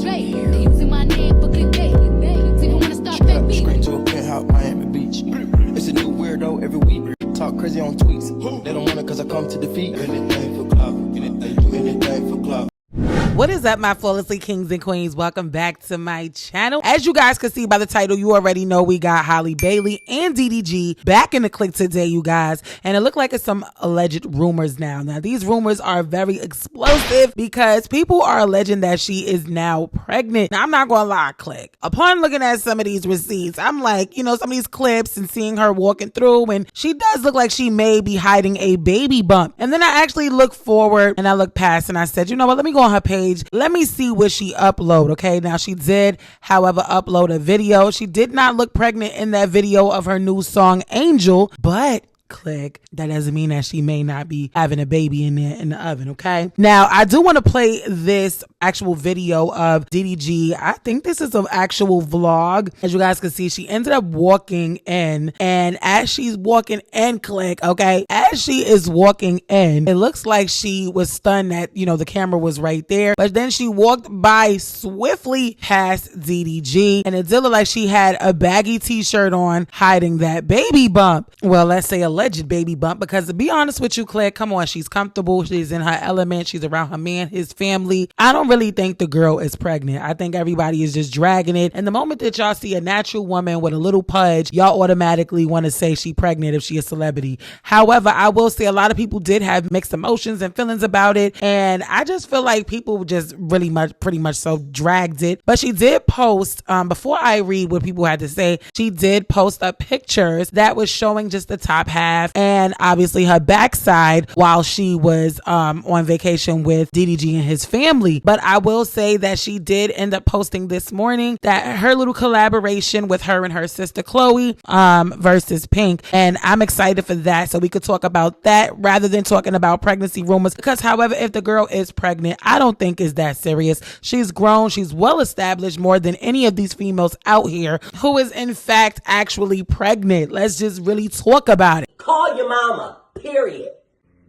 straight. They using my name for clickbait. See, you wanna start fake beef. Straight to a penthouse, Miami Beach. It's a new weirdo every week. Talk crazy on tweets. They don't want it cause I come to defeat. Anything for clout. Anything for clout. What is up, my flawlessly kings and queens? Welcome back to my channel. As you guys can see by the title, you already know we got HalleBailey and DDG back in the click today, you guys. And it looked like it's some alleged rumors now. Now, these rumors are very explosive because people are alleging that she is now pregnant. Now, I'm not going to lie, click. Upon looking at some of these receipts, I'm like, you know, some of these clips and seeing her walking through, and she does look like she may be hiding a baby bump. And then I actually looked forward and I looked past and I said, you know what, let me go on her page. Let me see what she upload. Okay, now she did, however, upload a video. She did not look pregnant in that video of her new song Angel, but click, that doesn't mean that she may not be having a baby in there in the oven. Okay, now I do want to play this actual video of DDG. I think this is an actual vlog. As you guys can see, she ended up walking in, and as she's walking in, click, okay, as she is walking in, it looks like she was stunned that, you know, the camera was right there, but then she walked by swiftly past DDG, and it did look like she had a baggy t-shirt on hiding that baby bump. Well, let's say alleged baby bump, because to be honest with you, Claire, come on, she's comfortable, she's in her element, she's around her man, his family. I don't really think the girl is pregnant. I think everybody is just dragging it, and the moment that y'all see a natural woman with a little pudge, y'all automatically want to say she pregnant if she a celebrity. However, I will say a lot of people did have mixed emotions and feelings about it, and I just feel like people just really pretty much so dragged it. But she did post, before I read what people had to say, she did post up pictures that was showing just the top half and obviously her backside while she was on vacation with DDG and his family. But I will say that she did end up posting this morning that her little collaboration with her and her sister Chloe versus Pink, and I'm excited for that, so we could talk about that rather than talking about pregnancy rumors, because however, if the girl is pregnant, I don't think it's that serious. She's grown, she's well established, more than any of these females out here who is in fact actually pregnant. Let's just really talk about it. Call your mama, period.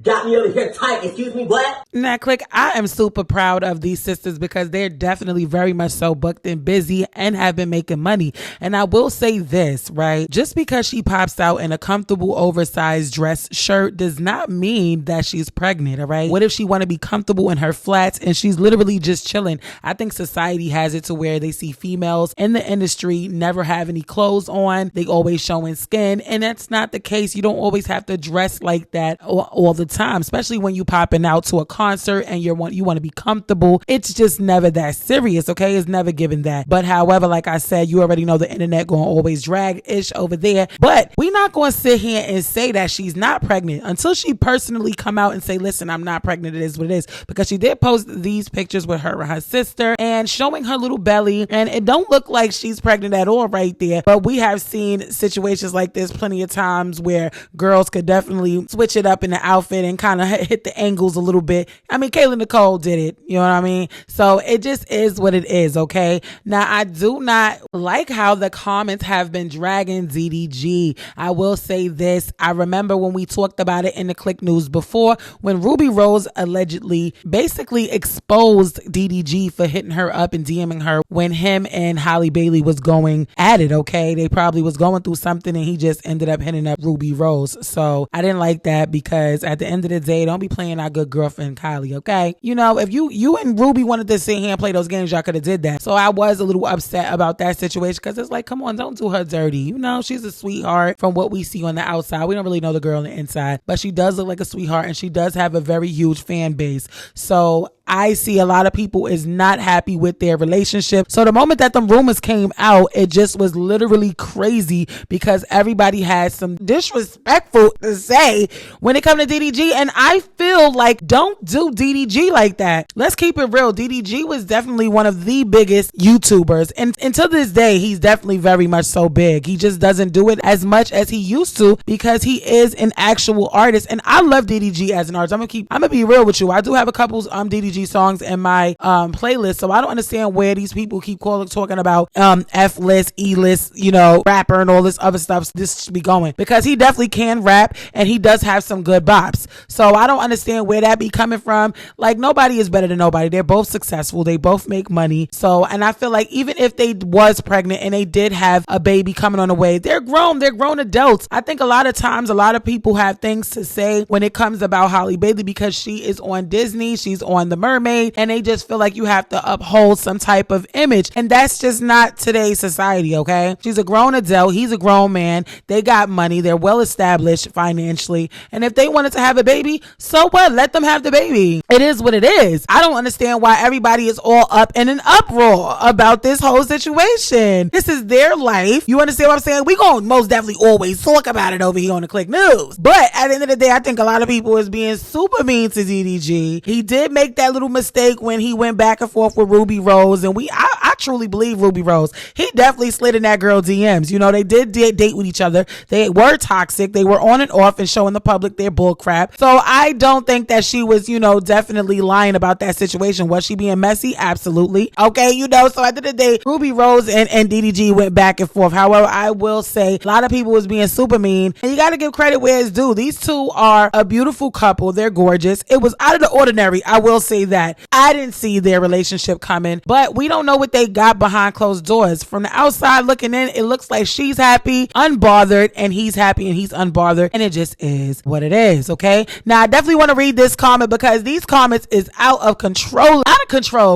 Got me over here tight, excuse me, what? Now, click, I am super proud of these sisters because they're definitely very much so booked and busy and have been making money. And I will say this, right? Just because she pops out in a comfortable oversized dress shirt does not mean that she's pregnant, all right? What if she want to be comfortable in her flats and she's literally just chilling? I think society has it to where they see females in the industry never have any clothes on. They always showing skin, and that's not the case. You don't always have to dress like that all the time, especially when you popping out to a concert and you want to be comfortable. It's just never that serious, okay? It's never given that. But however, like I said, you already know the internet going to always drag ish over there. But we're not going to sit here and say that she's not pregnant until she personally come out and say, listen, I'm not pregnant, it is what it is. Because she did post these pictures with her and her sister and showing her little belly, and it don't look like she's pregnant at all right there. But we have seen situations like this plenty of times where girls could definitely switch it up in the outfit and kind of hit the angles a little bit. I mean, Kayla Nicole did it, you know what I mean? So it just is what it is, okay? Now, I do not like how the comments have been dragging DDG. I will say this. I remember when we talked about it in the Click News before, when Ruby Rose allegedly basically exposed DDG for hitting her up and DMing her when him and HalleBailey was going at it, okay? They probably was going through something and he just ended up hitting up Ruby Rose. So I didn't like that, because at the end of the day, don't be playing our good girlfriend Kylie, okay? You know, if you and Ruby wanted to sit here and play those games, y'all could have did that. So I was a little upset about that situation, because it's like, come on, don't do her dirty. You know, she's a sweetheart from what we see on the outside. We don't really know the girl on the inside, but she does look like a sweetheart, and she does have a very huge fan base. So I see a lot of people is not happy with their relationship. So the moment that the rumors came out, it just was literally crazy, because everybody has some disrespectful to say when it comes to DDG. And I feel like, don't do DDG like that. Let's keep it real. DDG was definitely one of the biggest YouTubers. And to this day, he's definitely very much so big. He just doesn't do it as much as he used to, because he is an actual artist. And I love DDG as an artist. I'm gonna be real with you. I do have a couple DDG DDG songs in my playlist. So I don't understand where these people keep talking about F list, E list, you know, rapper and all this other stuff. This should be going, because he definitely can rap and he does have some good bops. So I don't understand where that be coming from. Like, nobody is better than nobody. They're both successful. They both make money. So, and I feel like even if they was pregnant and they did have a baby coming on the way, they're grown adults. I think a lot of times a lot of people have things to say when it comes about HalleBailey because she is on Disney, she's on The Mermaid, and they just feel like you have to uphold some type of image, and that's just not today's society. Okay, she's a grown adult, he's a grown man, they got money, they're well established financially, and if they wanted to have a baby, so what? Let them have the baby. It is what it is. I don't understand why everybody is all up in an uproar about this whole situation. This is their life. You understand what I'm saying? We gonna most definitely always talk about it over here on the Click News, but at the end of the day, I think a lot of people is being super mean to DDG. He did make that little mistake when he went back and forth with Ruby Rose, and I truly believe Ruby Rose. He definitely slid in that girl DMs. You know, they did date with each other. They were toxic. They were on and off and showing the public their bull crap. So I don't think that she was, you know, definitely lying about that situation. Was she being messy? Absolutely. Okay, you know, so at the end of the day, Ruby Rose and DDG went back and forth. However, I will say a lot of people was being super mean, and you got to give credit where it's due. These two are a beautiful couple. They're gorgeous. It was out of the ordinary. I will say that. I didn't see their relationship coming, but we don't know what they got behind closed doors. From the outside looking in, it looks like she's happy, unbothered, and he's happy and he's unbothered, and it just is what it is. Okay, now I definitely want to read this comment because these comments is out of control,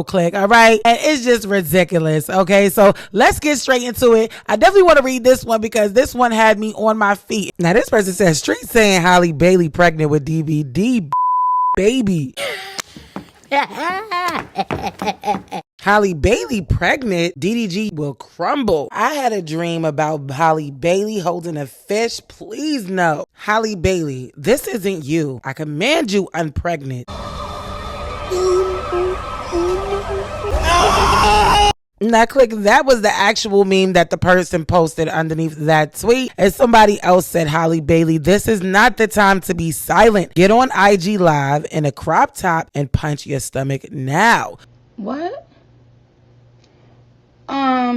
Click. All right, and it's just ridiculous. Okay, so let's get straight into it. I definitely want to read this one because this one had me on my feet. Now this person says, street saying HalleBailey pregnant with DVD baby. HalleBailey pregnant, DDG will crumble. I had a dream about HalleBailey holding a fish. Please no. HalleBailey, this isn't you. I command you unpregnant. Now, Click, that was the actual meme that the person posted underneath that tweet. And somebody else said, HalleBailey, this is not the time to be silent. Get on IG Live in a crop top and punch your stomach now. What?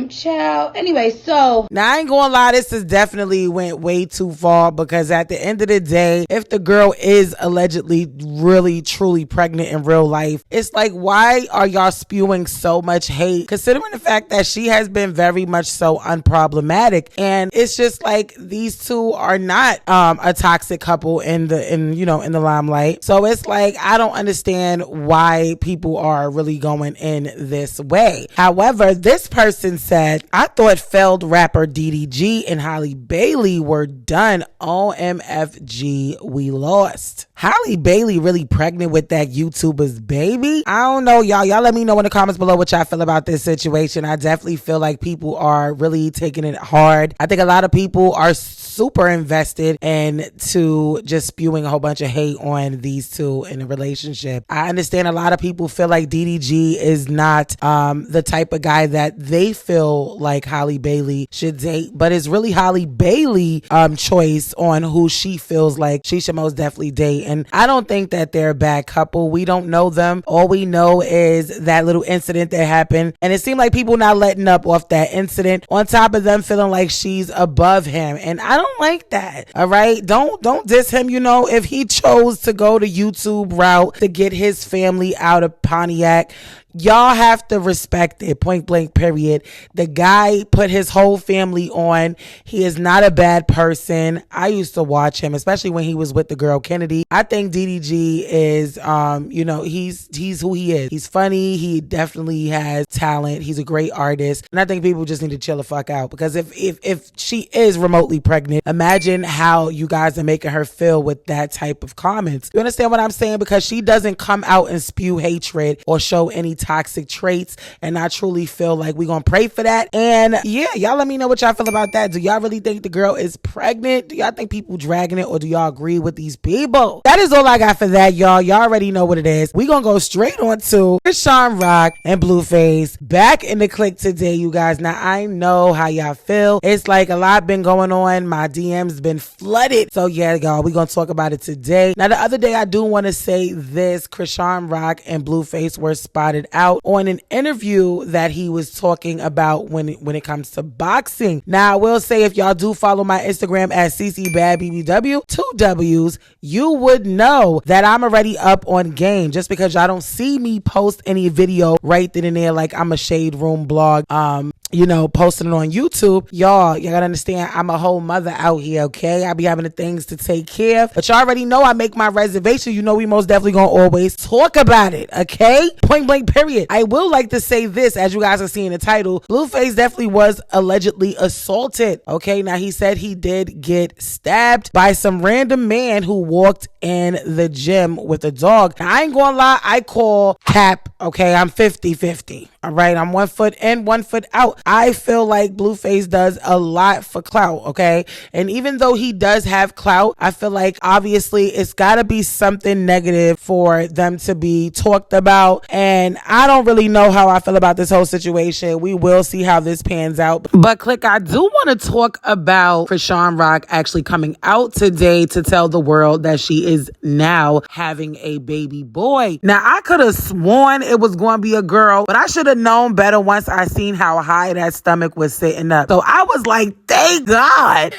Child. Anyway, so now I ain't gonna lie, this is definitely went way too far, because at the end of the day, if the girl is allegedly really truly pregnant in real life, it's like, why are y'all spewing so much hate, considering the fact that she has been very much so unproblematic? And it's just like, these two are not a toxic couple in the limelight. So it's like, I don't understand why people are really going in this way. However, this person said, I thought failed rapper DDG and HalleBailey were done. OMFG, we lost. HalleBailey really pregnant with that YouTuber's baby? I don't know, y'all. Y'all let me know in the comments below what y'all feel about this situation. I definitely feel like people are really taking it hard. I think a lot of people are super invested into just spewing a whole bunch of hate on these two in a relationship. I understand a lot of people feel like DDG is not the type of guy that they feel like HalleBailey should date, but it's really HalleBailey choice on who she feels like she should most definitely date. And I don't think that they're a bad couple. We don't know them. All we know is that little incident that happened, and it seemed like people not letting up off that incident, on top of them feeling like she's above him, and I don't like that. All right, don't diss him. You know, if he chose to go the YouTube route to get his family out of Pontiac, y'all have to respect it, point blank period. The guy put his whole family on. He is not a bad person. I used to watch him, especially when he was with the girl Kennedy. I think DDG is he's who he is. He's funny. He definitely has talent. He's a great artist, and I think people just need to chill the fuck out, because if she is remotely pregnant, imagine how you guys are making her feel with that type of comments. You understand what I'm saying? Because she doesn't come out and spew hatred or show any toxic traits. And I truly feel like we're going to pray for that. And yeah, y'all let me know what y'all feel about that. Do y'all really think the girl is pregnant? Do y'all think people dragging it, or do y'all agree with these people? That is all I got for that, y'all. Y'all already know what it is. We gonna go straight on to ChriseanRock and Blueface back in the clique today, you guys. Now I know how y'all feel. It's like a lot been going on. My DMs been flooded. So yeah, y'all, we gonna talk about it today. Now the other day, I do want to say this: ChriseanRock and Blueface were spotted out on an interview that he was talking about when it comes to boxing. Now I will say, if y'all do follow my Instagram at CCBadBBW, 2 W's, you would know that I'm already up on game. Just because y'all don't see me post any video right then and there, like I'm a Shade Room blog, posting it on YouTube. Y'all gotta understand, I'm a whole mother out here, okay? I be having the things to take care of. But y'all already know I make my reservation. You know we most definitely gonna always talk about it, okay? Point blank, period. I will like to say this, as you guys are seeing the title, Blueface definitely was allegedly assaulted, okay? Now he said he did get stabbed by some random man who walked in the gym with a dog. Now I ain't gonna lie, I call cap, okay? I'm 50-50, all right? I'm 1 foot in, 1 foot out. I feel like Blueface does a lot for clout, okay? And even though he does have clout, I feel like obviously it's gotta be something negative for them to be talked about. And I don't really know how I feel about this whole situation. We will see how this pans out. But click, I do want to talk about ChriseanRock actually coming out today to tell the world that she is now having a baby boy. Now I could have sworn it was going to be a girl, but I should have known better once I seen how high that stomach was sitting up. So I was like, thank God.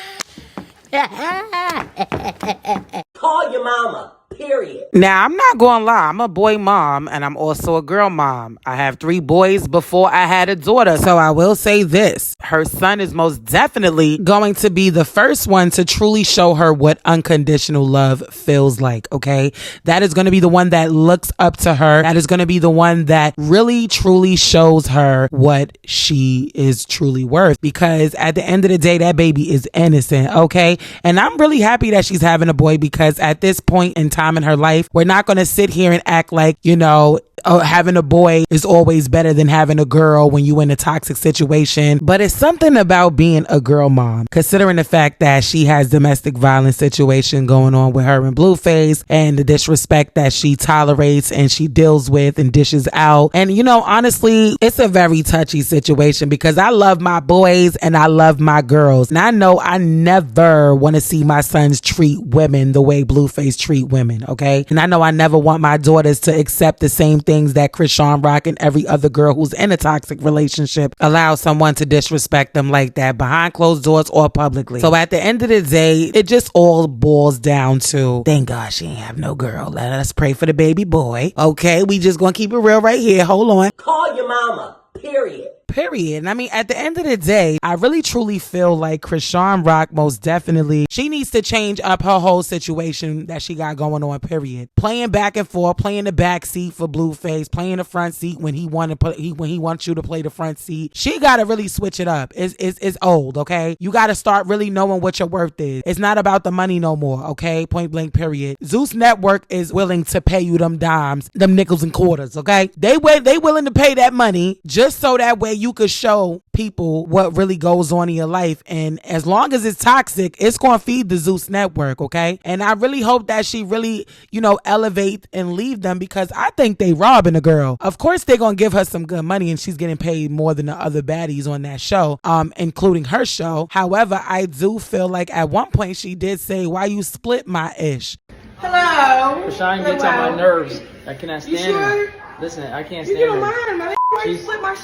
Call your mama. Period. Now, I'm not going to lie. I'm a boy mom and I'm also a girl mom. I have 3 boys before I had a daughter. So I will say this. Her son is most definitely going to be the first one to truly show her what unconditional love feels like, okay? That is going to be the one that looks up to her. That is going to be the one that really, truly shows her what she is truly worth. Because at the end of the day, that baby is innocent, okay? And I'm really happy that she's having a boy, because at this point in time in her life, we're not going to sit here and act like, having a boy is always better than having a girl when you in a toxic situation. But it's something about being a girl mom, considering the fact that she has domestic violence situation going on with her and Blueface, and the disrespect that she tolerates and she deals with and dishes out. And honestly, it's a very touchy situation, because I love my boys and I love my girls, and I know I never want to see my sons treat women the way Blueface treat women, okay? And I know I never want my daughters to accept the same things that ChriseanRock and every other girl who's in a toxic relationship allow someone to disrespect them like that behind closed doors or publicly. So at the end of the day, it just all boils down to, thank God she ain't have no girl. Let us pray for the baby boy. Okay, we just gonna keep it real right here. Hold on. Call your mama. Period. And I mean, at the end of the day, I really truly feel like ChriseanRock most definitely, she needs to change up her whole situation that she got going on, period. Playing back and forth, playing the back seat for Blueface, playing the front seat when he wants you to play the front seat. She got to really switch it up. It's old, okay? You got to start really knowing what your worth is. It's not about the money no more, okay? Point blank, period. Zeus Network is willing to pay you them dimes, them nickels and quarters, okay? They willing to pay that money just so that way you could show people what really goes on in your life. And as long as it's toxic, it's going to feed the Zeus Network, okay? And I really hope that she really, elevate and leave them, because I think they robbing a girl. Of course, they're going to give her some good money, and she's getting paid more than the other baddies on that show, including her show. However, I do feel like at one point she did say, why you split my ish? Hello. Rashawn gets on my nerves. I cannot stand her. Listen, I can't stand You don't her. mind her, man. Why you split my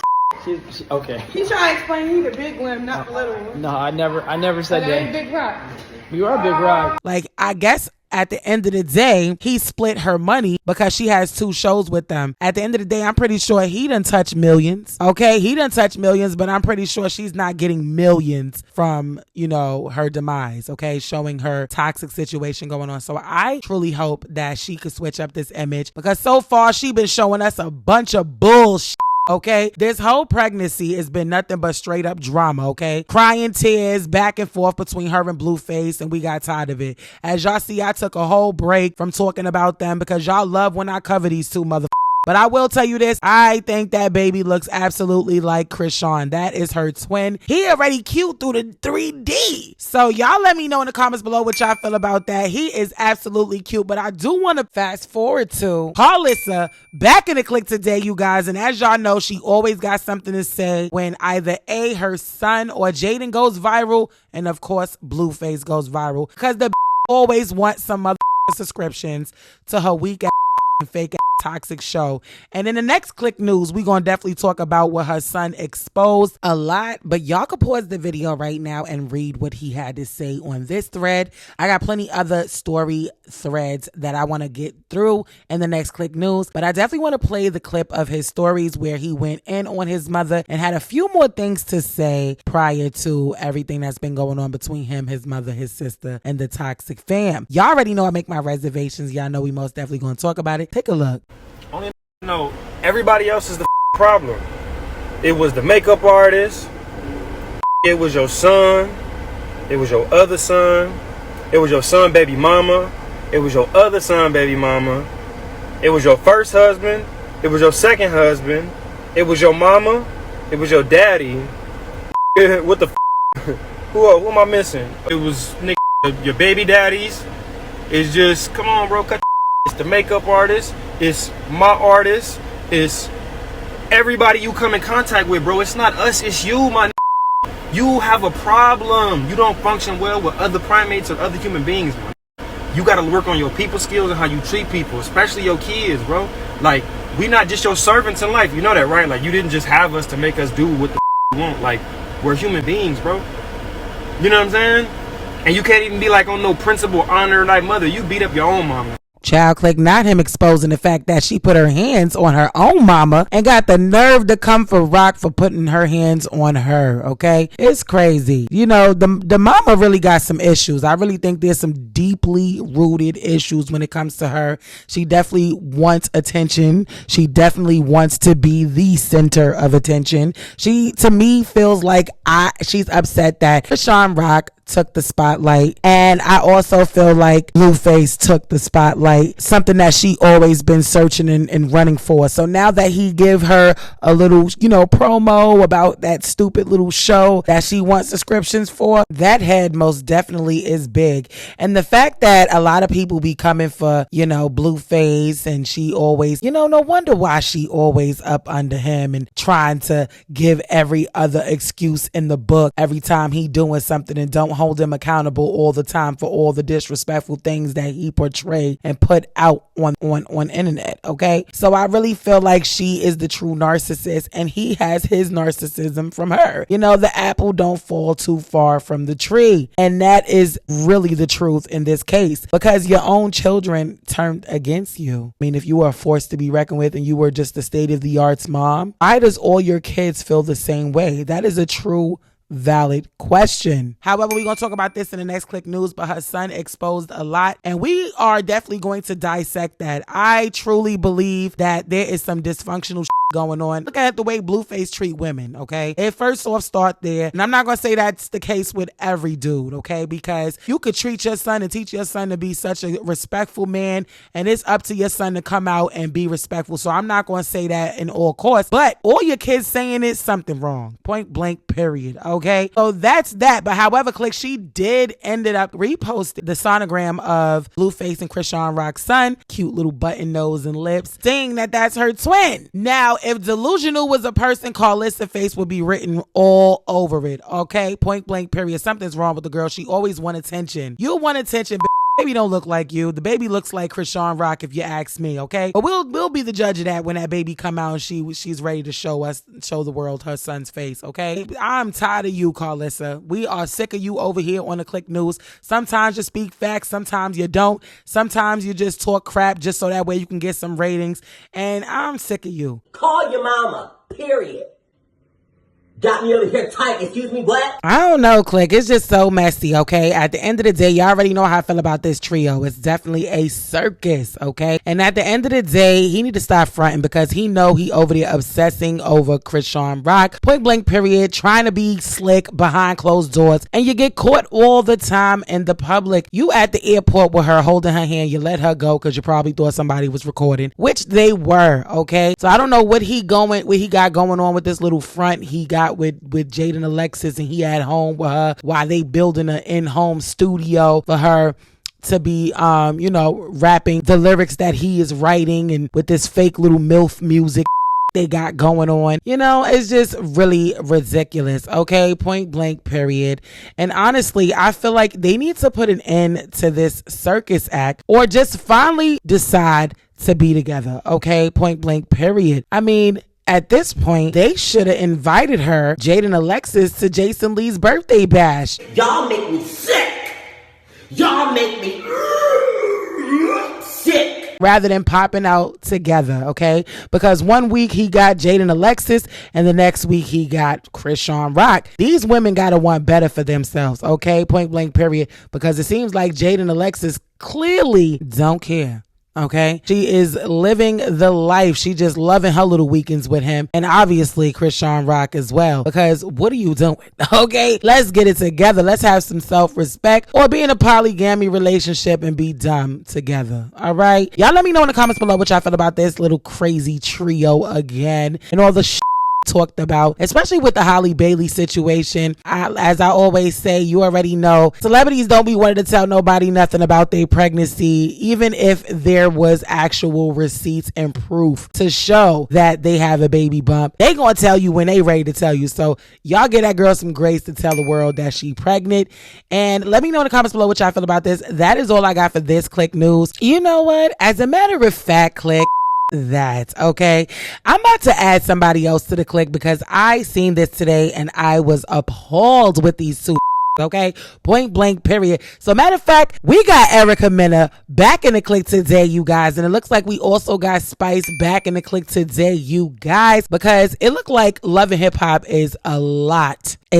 She's okay. He trying to explain you the big one, not the little one. No, I never said That ain't that. Big Rock. You are Big Rock. Like, I guess at the end of the day, he split her money because she has 2 shows with them. At the end of the day, I'm pretty sure he done touch millions. Okay, he done touch millions, but I'm pretty sure she's not getting millions from, her demise. Okay, showing her toxic situation going on. So I truly hope that she could switch up this image, because so far she been showing us a bunch of bullshit. Okay, this whole pregnancy has been nothing but straight up drama, okay? Crying tears back and forth between her and Blueface, and we got tired of it. As y'all see, I took a whole break from talking about them, because y'all love when I cover these 2 motherfuckers. But I will tell you this, I think that baby looks absolutely like Chrisean. That is her twin. He already cute through the 3D. So y'all let me know in the comments below what y'all feel about that. He is absolutely cute. But I do want to fast forward to Carlissa back in the click today, you guys. And as y'all know, she always got something to say when either A, her son or Jaden goes viral. And of course, Blueface goes viral. Because the always want some mother subscriptions to her weak ass fake ass toxic show. And in the next click news, we're gonna definitely talk about what her son exposed a lot, but y'all can pause the video right now and read what he had to say on this thread. I got plenty other story threads that I want to get through in the next click news, but I definitely want to play the clip of his stories where he went in on his mother and had a few more things to say prior to everything that's been going on between him, his mother, his sister, and the toxic fam. Y'all already know I make my reservations. Y'all know we most definitely gonna talk about it. Take a look. Only know everybody else is the problem. It was the makeup artist. It was your son. It was your other son. It was your son, baby mama. It was your other son, baby mama. It was your first husband. It was your second husband. It was your mama. It was your daddy. What the who am I missing? It was your baby daddies. It's just, come on, bro, cut. It's the makeup artist. It's my artist. It's everybody you come in contact with, bro. It's not us, it's you, my. You have a problem. You don't function well with other primates or other human beings, man. You gotta work on your people skills and how you treat people, especially your kids, bro. Like, we not just your servants in life. You know that, right? Like, you didn't just have us to make us do what the you want. Like, we're human beings, bro. You know what I'm saying? And you can't even be like on no principle, honor thy mother. You beat up your own mama. Child click, not him exposing the fact that she put her hands on her own mama and got the nerve to come for Rock for putting her hands on her, okay? It's crazy. You know, the mama really got some issues. I really think there's some deeply rooted issues when it comes to her. She definitely wants attention. She definitely wants to be the center of attention. She, to me, feels like she's upset that ChriseanRock took the spotlight, and I also feel like Blueface took the spotlight, something that she always been searching and running for. So now that he give her a little, you know, promo about that stupid little show that she wants subscriptions for, that head most definitely is big. And the fact that a lot of people be coming for, you know, Blueface, and she always, you know, no wonder why she always up under him and trying to give every other excuse in the book every time he doing something and don't hold him accountable all the time for all the disrespectful things that he portrayed and put out on internet, okay? So I really feel like she is the true narcissist and he has his narcissism from her. You know, the apple don't fall too far from the tree, and that is really the truth in this case, because your own children turned against you. I mean, if you were forced to be reckoned with and you were just the state-of-the-arts mom, why does all your kids feel the same way? That is a true valid question. However, we're going to talk about this in the next click news, but her son exposed a lot, and we are definitely going to dissect that. I truly believe that there is some dysfunctional going on. Look at the way Blueface treat women, okay? It first off start there, and I'm not going to say that's the case with every dude, okay? Because you could treat your son and teach your son to be such a respectful man, and it's up to your son to come out and be respectful. So I'm not going to say that in all course, but all your kids saying is something wrong. Point blank, period, okay? So that's that. But however, click, she did ended up reposting the sonogram of Blueface and ChriseanRock's son, cute little button nose and lips, saying that that's her twin. Now, if Delusional was a person, Carlist face would be written all over it, okay? Point blank, period. Something's wrong with the girl. She always want attention. You want attention, baby don't look like you. The baby looks like ChriseanRock if you ask me, okay? But we'll be the judge of that when that baby come out and she's ready to show the world her son's face, okay? I'm tired of you, Carlissa. We are sick of you over here on the Click News. Sometimes you speak facts, sometimes you don't. Sometimes you just talk crap just so that way you can get some ratings. And I'm sick of you. Call your mama, period. got me over here tight. Excuse me, what? I don't know, Click. It's just so messy, okay? At the end of the day, y'all already know how I feel about this trio. It's definitely a circus, okay? And at the end of the day, he need to stop fronting because he know he over there obsessing over ChriseanRock. Point blank period. Trying to be slick behind closed doors. And you get caught all the time in the public. You at the airport with her holding her hand. You let her go because you probably thought somebody was recording, which they were, okay? So I don't know what he got going on with this little front he got with Jaden Alexis, and he at home with her while they building an in-home studio for her to be, rapping the lyrics that he is writing, and with this fake little MILF music they got going on. It's just really ridiculous, okay? Point blank period. And honestly, I feel like they need to put an end to this circus act or just finally decide to be together, okay? Point blank period. I mean, at this point, they should have invited her, Jaden Alexis, to Jason Lee's birthday bash. Y'all make me sick. Y'all make me sick. Rather than popping out together, okay? Because one week he got Jaden Alexis and the next week he got ChriseanRock. These women gotta want better for themselves, okay? Point blank period. Because it seems like Jaden Alexis clearly don't care. Okay, she is living the life. She just loving her little weekends with him, and obviously ChriseanRock as well. Because what are you doing? Okay, let's get it together. Let's have some self-respect, or be in a polygamy relationship and be dumb together. All right, y'all. Let me know in the comments below what y'all feel about this little crazy trio again, and all the talked about, especially with the Halle Bailey situation. As I always say, you already know, celebrities don't be wanting to tell nobody nothing about their pregnancy, even if there was actual receipts and proof to show that they have a baby bump. They gonna tell you when they ready to tell you. So y'all get that girl some grace to tell the world that she pregnant. And let me know in the comments below what y'all feel about this. That is all I got for this Click News. You know what? As a matter of fact, Click, that, okay? I'm about to add somebody else to the Click because I seen this today and I was appalled with these two. Okay, point blank period. So matter of fact, we got EricaMena back in the Click today, you guys, and it looks like we also got Spice back in the Click today, you guys, because it looked like Love and Hip Hop is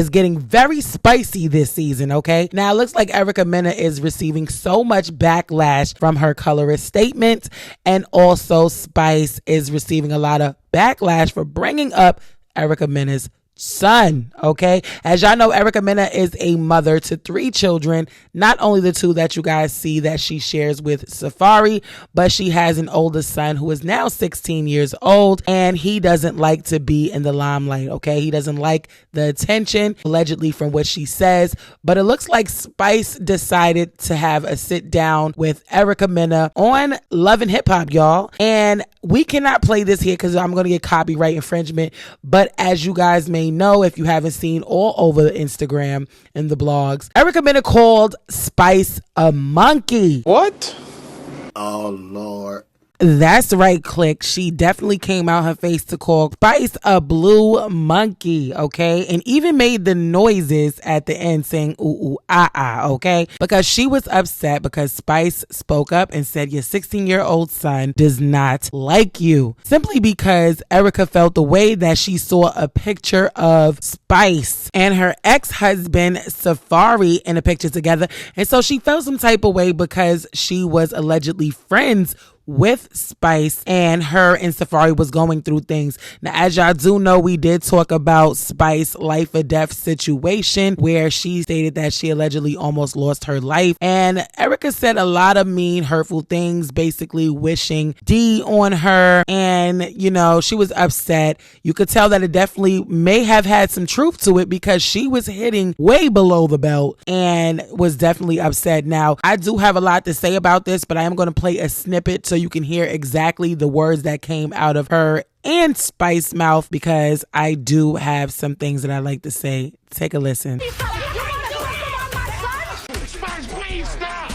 getting very spicy this season. Okay, now it looks like EricaMena is receiving so much backlash from her colorist statements, and also Spice is receiving a lot of backlash for bringing up EricaMena's son. Okay, as y'all know, EricaMena is a mother to 3 children, not only the 2 that you guys see that she shares with Safari, but she has an older son who is now 16 years old, and he doesn't like to be in the limelight. Okay, he doesn't like the attention, allegedly, from what she says. But it looks like Spice decided to have a sit down with EricaMena on Love and Hip Hop, y'all, and we cannot play this here because I'm going to get copyright infringement. But as you guys may know, if you haven't seen all over Instagram and the blogs, EricaMena called Spice a monkey. What? Oh, Lord. That's right, Click. She definitely came out her face to call Spice a blue monkey, okay? And even made the noises at the end saying ooh, ooh, ah, ah, okay? Because she was upset because Spice spoke up and said your 16-year-old son does not like you. Simply because Erica felt the way that she saw a picture of Spice and her ex-husband Safari in a picture together. And so she felt some type of way because she was allegedly friends with Spice, and her and Safari was going through things. Now, as y'all do know, we did talk about Spice life or death situation where she stated that she allegedly almost lost her life, and Erica said a lot of mean, hurtful things, basically wishing D on her, and she was upset. You could tell that it definitely may have had some truth to it because she was hitting way below the belt and was definitely upset. Now, I do have a lot to say about this, but I am going to play a snippet so you can hear exactly the words that came out of her and Spice's mouth, because I do have some things that I like to say. Take a listen. Spice, please stop!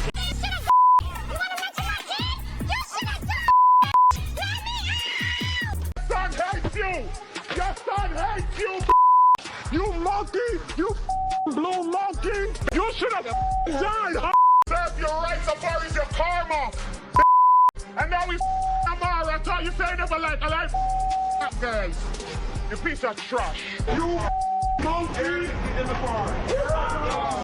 Son hates you! Your son hates you! You monkey! You blue monkey! You should have died! Serve your rights, Safari's your karma! And now we Amara. I thought you say never like I like girls. You piece of trash. You monkey in the park.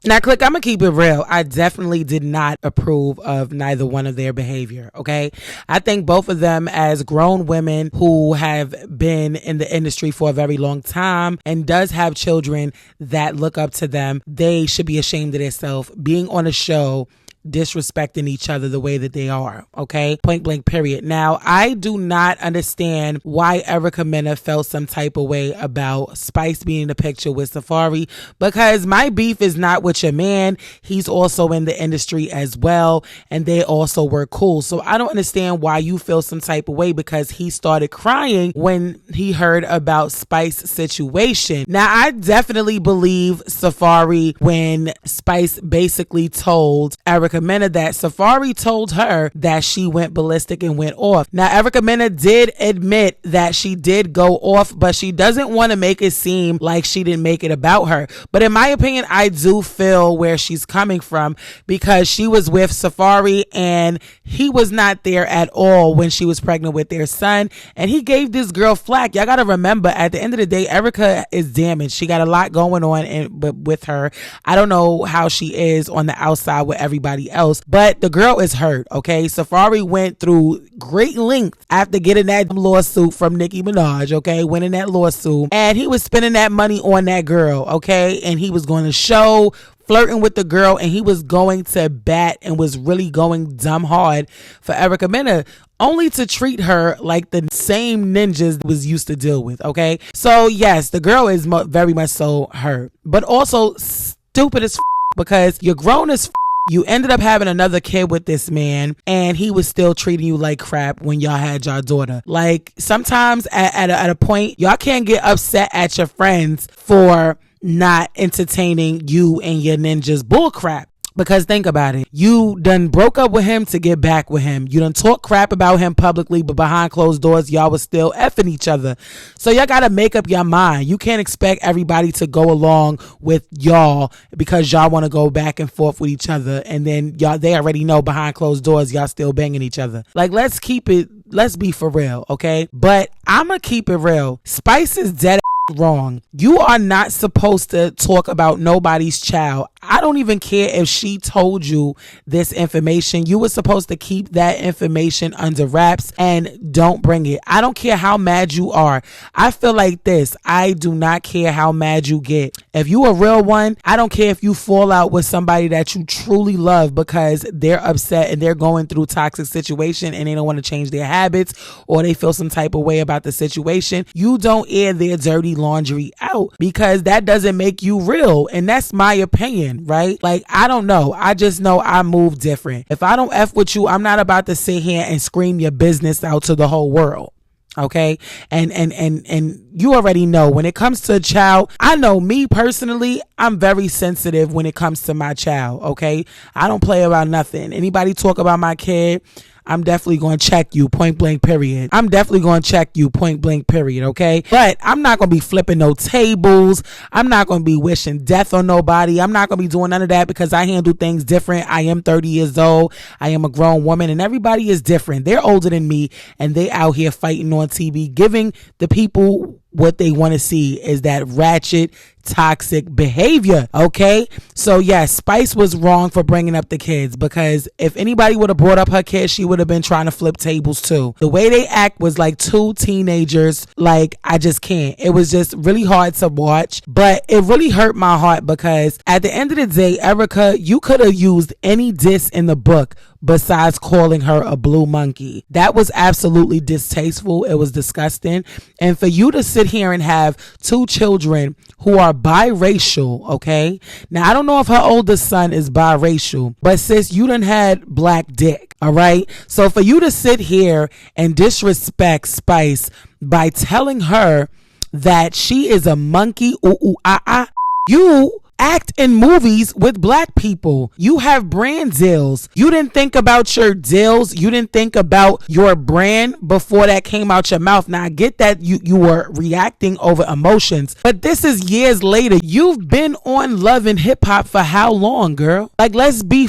Now, Click, I'm going to keep it real. I definitely did not approve of neither one of their behavior, okay? I think both of them, as grown women who have been in the industry for a very long time and does have children that look up to them, they should be ashamed of themselves being on a show disrespecting each other the way that they are, okay? Point blank, period. Now, I do not understand why EricaMena felt some type of way about Spice being in the picture with Safari, because my beef is not with your man. He's also in the industry as well, and they also were cool. So I don't understand why you feel some type of way because he started crying when he heard about Spice's situation. Now, I definitely believe Safari when Spice basically told EricaMena that Safari told her that she went ballistic and went off. Now, EricaMena did admit that she did go off, but she doesn't want to make it seem like she didn't make it about her. But in my opinion, I do feel where she's coming from because she was with Safari and he was not there at all when she was pregnant with their son. And he gave this girl flack. Y'all got to remember, at the end of the day, Erica is damaged. She got a lot going on with her. I don't know how she is on the outside with everybody else, but the girl is hurt, okay? Safari went through great lengths after getting that lawsuit from Nicki Minaj, okay? Winning that lawsuit, and he was spending that money on that girl, okay? And he was going to show flirting with the girl, and he was going to bat and was really going dumb hard for EricaMena, only to treat her like the same ninjas was used to deal with, okay? So yes, the girl is very much so hurt, but also stupid as because you're grown as you ended up having another kid with this man and he was still treating you like crap when y'all had your daughter. Like, sometimes at a point, y'all can't get upset at your friends for not entertaining you and your ninjas bullcrap. Because think about it. You done broke up with him to get back with him. You done talk crap about him publicly, but behind closed doors, y'all was still effing each other. So y'all got to make up your mind. You can't expect everybody to go along with y'all because y'all want to go back and forth with each other. And then they already know behind closed doors, y'all still banging each other. Like, let's be for real, okay? But I'm going to keep it real. Spice is dead wrong. You are not supposed to talk about nobody's child. I don't even care if she told you this information. You were supposed to keep that information under wraps and don't bring it. I don't care how mad you are. I feel like this. I do not care how mad you get. If you a real one, I don't care if you fall out with somebody that you truly love because they're upset and they're going through toxic situation and they don't want to change their habits or they feel some type of way about the situation. You don't air their dirty laundry out because that doesn't make you real. And that's my opinion, right? Like, I don't know. I just know I move different. If I don't F with you, I'm not about to sit here and scream your business out to the whole world. Okay. And you already know when it comes to a child, I know me personally, I'm very sensitive when it comes to my child. Okay. I don't play about nothing. Anybody talk about my kid, I'm definitely going to check you, point blank, period. I'm definitely going to check you, point blank, period, okay? But I'm not going to be flipping no tables. I'm not going to be wishing death on nobody. I'm not going to be doing none of that because I handle things different. I am 30 years old. I am a grown woman, and everybody is different. They're older than me, and they out here fighting on TV, giving the people what they want to see is that ratchet, toxic behavior, okay? So yes, Spice was wrong for bringing up the kids because if anybody would have brought up her kids, she would have been trying to flip tables too. The way they act was like two teenagers. Like, I just can't. It was just really hard to watch, but it really hurt my heart because at the end of the day, Erica, you could have used any diss in the book besides calling her a blue monkey. That was absolutely distasteful. It was disgusting. And for you to sit here and have two children who are biracial, okay? Now, I don't know if her oldest son is biracial, but sis, you done had black dick, all right? So for you to sit here and disrespect Spice by telling her that she is a monkey, you act in movies with black people. You have brand deals. You didn't think about your deals. You didn't think about your brand before that came out your mouth. Now, I get that you were reacting over emotions, but this is years later. You've been on Love and Hip Hop for how long, girl? Like, let's be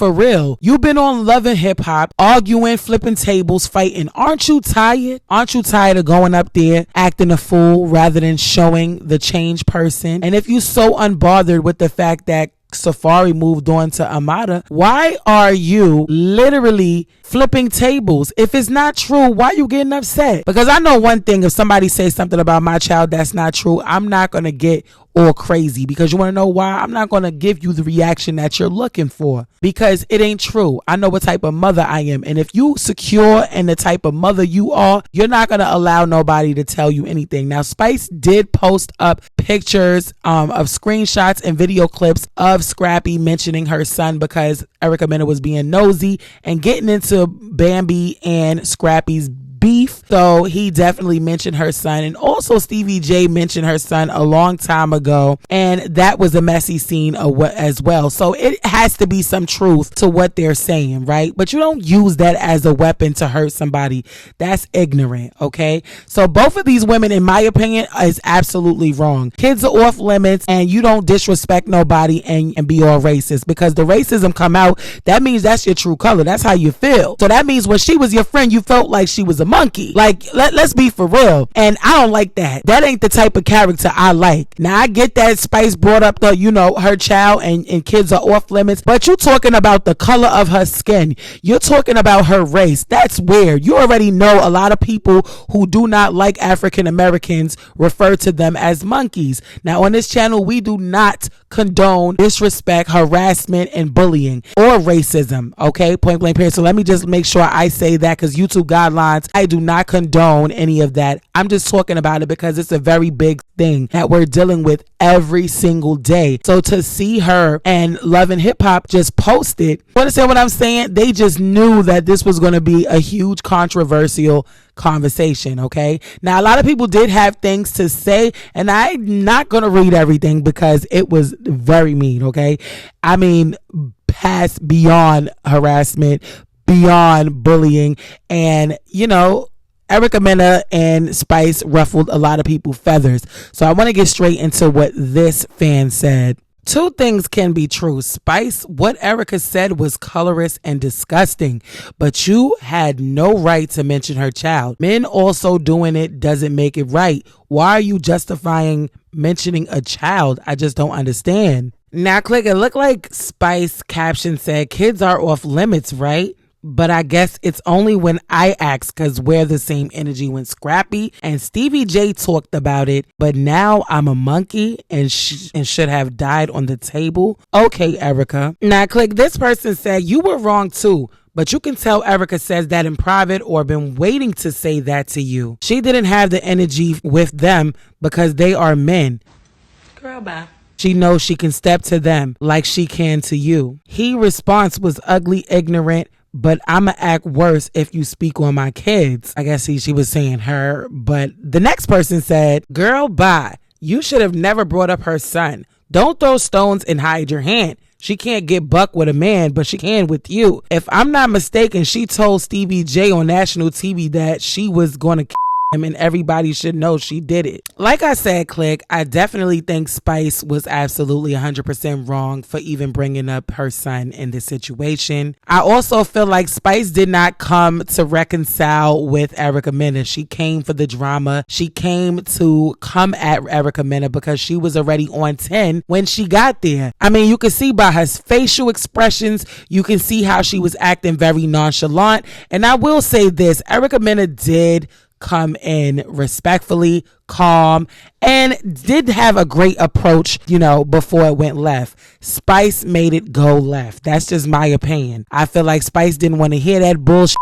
for real. You've been on Love and Hip Hop, arguing, flipping tables, fighting. Aren't you tired? Aren't you tired of going up there acting a fool rather than showing the changed person? And if you're so unbothered with the fact that Safari moved on to Amada, why are you literally flipping tables? If it's not true, why are you getting upset? Because I know one thing, if somebody says something about my child that's not true, I'm not going to get all crazy. Because you want to know why? I'm not going to give you the reaction that you're looking for, because it ain't true. I know what type of mother I am, and if you secure in the type of mother you are, you're not going to allow nobody to tell you anything. Now, Spice did post up pictures of screenshots and video clips of Scrappy mentioning her son, because EricaMena was being nosy and getting into Bambi and Scrappy's beef. So he definitely mentioned her son, and also Stevie J mentioned her son a long time ago, and that was a messy scene as well. So it has to be some truth to what they're saying, right? But you don't use that as a weapon to hurt somebody. That's ignorant, okay? So both of these women, in my opinion, is absolutely wrong. Kids are off limits, and you don't disrespect nobody and be all racist, because the racism come out, that means that's your true color. That's how you feel. So that means when she was your friend, you felt like she was a monkey. Like, let's be for real. And I don't like that. That ain't the type of character I like. Now, I get that Spice brought up the, her child and kids are off limits, but you're talking about the color of her skin. You're talking about her race. That's weird. You already know a lot of people who do not like African Americans refer to them as monkeys. Now, on this channel, we do not condone disrespect, harassment, and bullying or racism. Okay, point blank period. So let me just make sure I say that, because YouTube guidelines, I do not condone any of that. I'm just talking about it because it's a very big thing that we're dealing with every single day. So to see her and Love and Hip Hop just post it, you understand what I'm saying? They just knew that this was going to be a huge controversial conversation. Okay, now a lot of people did have things to say, and I'm not going to read everything because it was very mean. Okay, I mean, past beyond harassment, beyond bullying, and EricaMena and Spice ruffled a lot of people's feathers. So I want to get straight into what this fan said. Two things can be true. Spice, what Erica said was colorist and disgusting, but you had no right to mention her child. Men also doing it doesn't make it right. Why are you justifying mentioning a child? I just don't understand. Now, click, it looked like Spice caption said, kids are off limits, right? But I guess it's only when I ask, because we're the same energy when Scrappy and Stevie J talked about it. But now I'm a monkey and should have died on the table. Okay, Erica. Now, click, this person said you were wrong too. But you can tell Erica says that in private or been waiting to say that to you. She didn't have the energy with them because they are men. Girl, bye. She knows she can step to them like she can to you. He response was ugly, ignorant, but I'ma act worse if you speak on my kids. I guess she was saying her. But the next person said, girl, bye. You should have never brought up her son. Don't throw stones and hide your hand. She can't get buck with a man, but she can with you. If I'm not mistaken, she told Stevie J on national TV that she was going to him, and everybody should know she did it. Like I said, Click, I definitely think Spice was absolutely 100% wrong for even bringing up her son in this situation. I also feel like Spice did not come to reconcile with EricaMena. She came for the drama. She came to come at EricaMena because she was already on 10 when she got there. I mean, you can see by her facial expressions, you can see how she was acting very nonchalant. And I will say this, EricaMena did come in respectfully, calm, and did have a great approach, before it went left. Spice made it go left. That's just my opinion. I feel like Spice didn't want to hear that bullshit.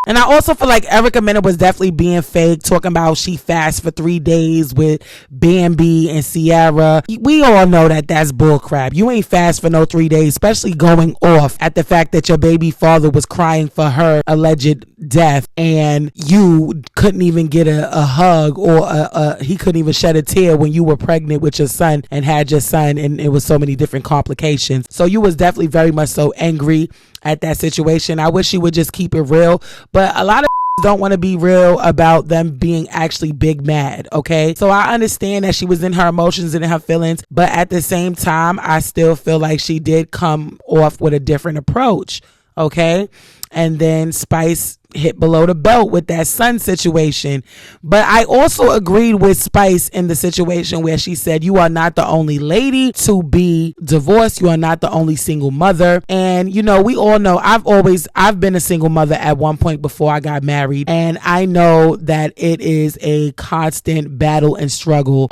And I also feel like EricaMena was definitely being fake, talking about she fast for 3 days with Bambi and Sierra. We all know that that's bullcrap. You ain't fast for no 3 days, especially going off at the fact that your baby father was crying for her alleged death and you couldn't even get a hug, or he couldn't even shed a tear when you were pregnant with your son and had your son, and it was so many different complications. So you was definitely very much so angry at that situation. I wish she would just keep it real, but a lot of don't want to be real about them being actually big mad, okay? So I understand that she was in her emotions and in her feelings, but at the same time, I still feel like she did come off with a different approach, okay? And then Spice hit below the belt with that son situation. But I also agreed with Spice in the situation where she said, you are not the only lady to be divorced. You are not the only single mother. And, you know, we all know I've been a single mother at one point before I got married. And I know that it is a constant battle and struggle,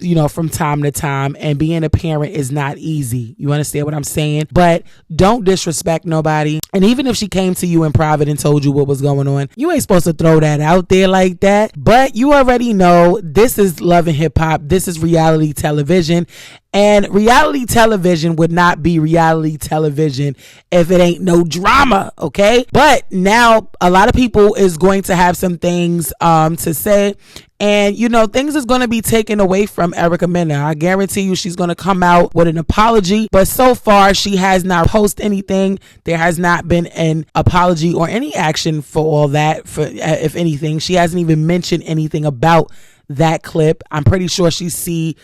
you know, from time to time, and being a parent is not easy. You understand what I'm saying? But don't disrespect nobody. And even if she came to you in private and told you what was going on, you ain't supposed to throw that out there like that. But you already know this is Love and Hip Hop. This is reality television. And reality television would not be reality television if it ain't no drama, okay? But now a lot of people is going to have some things to say. And, you know, things is going to be taken away from EricaMena. I guarantee you she's going to come out with an apology. But so far, she has not posted anything. There has not been an apology or any action for all that. For if anything, she hasn't even mentioned anything about that clip. I'm pretty sure she see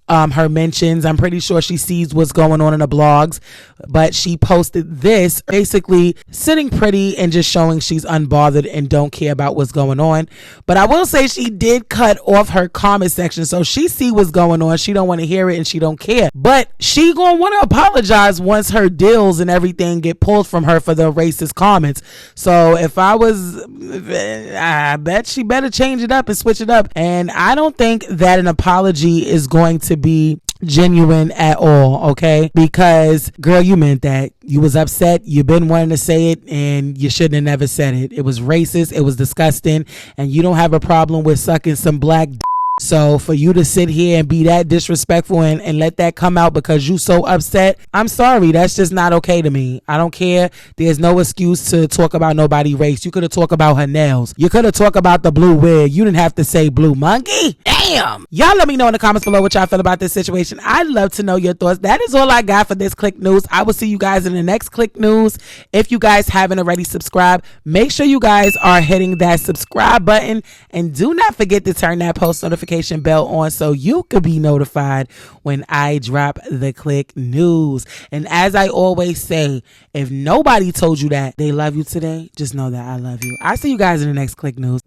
her mentions. I'm pretty sure she sees what's going on in the blogs, but she posted this basically sitting pretty and just showing she's unbothered and don't care about what's going on. But I will say she did cut off her comment section, so she see what's going on. She don't want to hear it and she don't care, but she gonna want to apologize once her deals and everything get pulled from her for the racist comments. So if I was, I bet she better change it up and switch it up. And I don't think that an apology is going to be genuine at all, okay? Because girl, you meant that. You was upset, you've been wanting to say it, and you shouldn't have never said it. It was racist, it was disgusting, and you don't have a problem with sucking some black d. So for you to sit here and be that disrespectful and let that come out because you so upset, I'm sorry, that's just not okay to me. I don't care. There's no excuse to talk about nobody's race. You could have talked about her nails. You could have talked about the blue wig. You didn't have to say blue monkey. Damn. Y'all let me know in the comments below what y'all feel about this situation. I'd love to know your thoughts. That is all I got for this Click News. I will see you guys in the next Click News. If you guys haven't already subscribed, make sure you guys are hitting that subscribe button, and do not forget to turn that post notification bell on so you could be notified when I drop the Click News. And as I always say, if nobody told you that they love you today, just know that I love you. I'll see you guys in the next Click News.